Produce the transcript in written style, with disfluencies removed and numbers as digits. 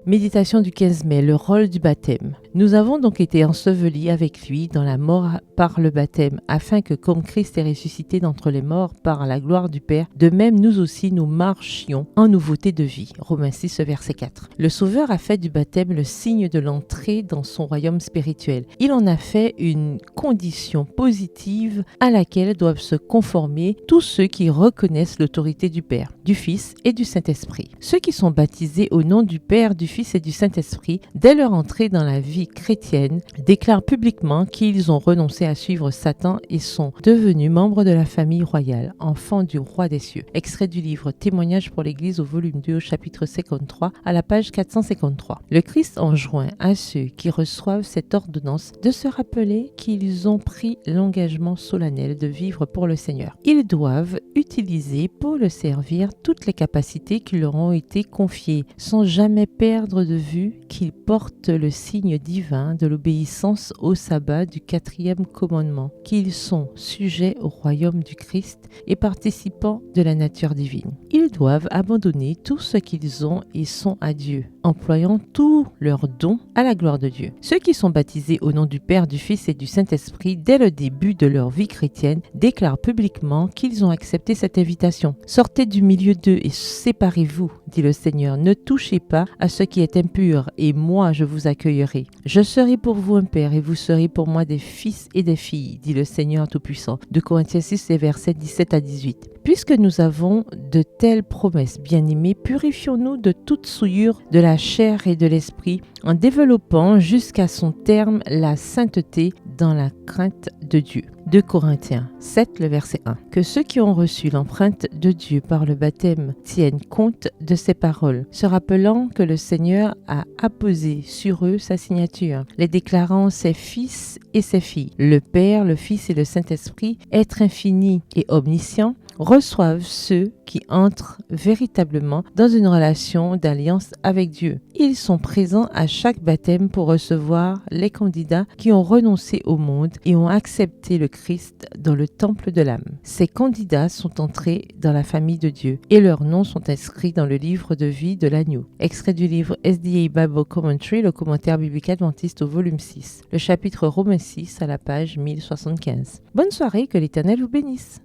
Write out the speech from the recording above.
Méditation du 15 mai, le rôle du baptême. Nous avons donc été ensevelis avec lui dans la mort par le baptême, afin que comme Christ est ressuscité d'entre les morts par la gloire du Père, de même nous aussi nous marchions en nouveauté de vie. Romains 6, verset 4. Le Sauveur a fait du baptême le signe de l'entrée dans son royaume spirituel. Il en a fait une condition positive à laquelle doivent se conformer tous ceux qui reconnaissent l'autorité du Père, du Fils et du Saint-Esprit. Ceux qui sont baptisés au nom du Père, du Fils et du Saint-Esprit, dès leur entrée dans la vie chrétienne, déclarent publiquement qu'ils ont renoncé à suivre Satan et sont devenus membres de la famille royale, enfants du roi des cieux. Extrait du livre Témoignages pour l'Église au volume 2 au chapitre 53 à la page 453. Le Christ enjoint à ceux qui reçoivent cette ordonnance de se rappeler qu'ils ont pris l'engagement solennel de vivre pour le Seigneur. Ils doivent utiliser pour le servir toutes les capacités qui leur ont été confiées, sans jamais perdre de vue qu'ils portent le signe divin de l'obéissance au sabbat du 4e commandement, qu'ils sont sujets au royaume du Christ et participants de la nature divine. Ils doivent abandonner tout ce qu'ils ont et sont à Dieu, employant tous leurs dons à la gloire de Dieu. Ceux qui sont baptisés au nom du Père, du Fils et du Saint-Esprit dès le début de leur vie chrétienne déclarent publiquement qu'ils ont accepté cette invitation. Sortez du milieu d'eux et séparez-vous, dit le Seigneur. Ne touchez pas à ce qui est impur et moi je vous accueillerai. Je serai pour vous un père et vous serez pour moi des fils et des filles, dit le Seigneur Tout-Puissant. 2 Corinthiens 6, versets 17 à 18. Puisque nous avons de telles promesses, bien-aimés, purifions-nous de toute souillure de la chair et de l'esprit en développant jusqu'à son terme la sainteté dans la crainte de Dieu. 2 Corinthiens 7, le verset 1. Que ceux qui ont reçu l'empreinte de Dieu par le baptême tiennent compte de ces paroles, se rappelant que le Seigneur a apposé sur eux sa signature, les déclarant ses fils et ses filles. Le Père, le Fils et le Saint-Esprit, être infini et omniscient, reçoivent ceux qui entrent véritablement dans une relation d'alliance avec Dieu. Ils sont présents à chaque baptême pour recevoir les candidats qui ont renoncé au monde et ont accepté le Christ dans le temple de l'âme. Ces candidats sont entrés dans la famille de Dieu et leurs noms sont inscrits dans le livre de vie de l'agneau. Extrait du livre SDA Bible Commentary, le commentaire biblique adventiste au volume 6, le chapitre Romains 6 à la page 1075. Bonne soirée, que l'Éternel vous bénisse.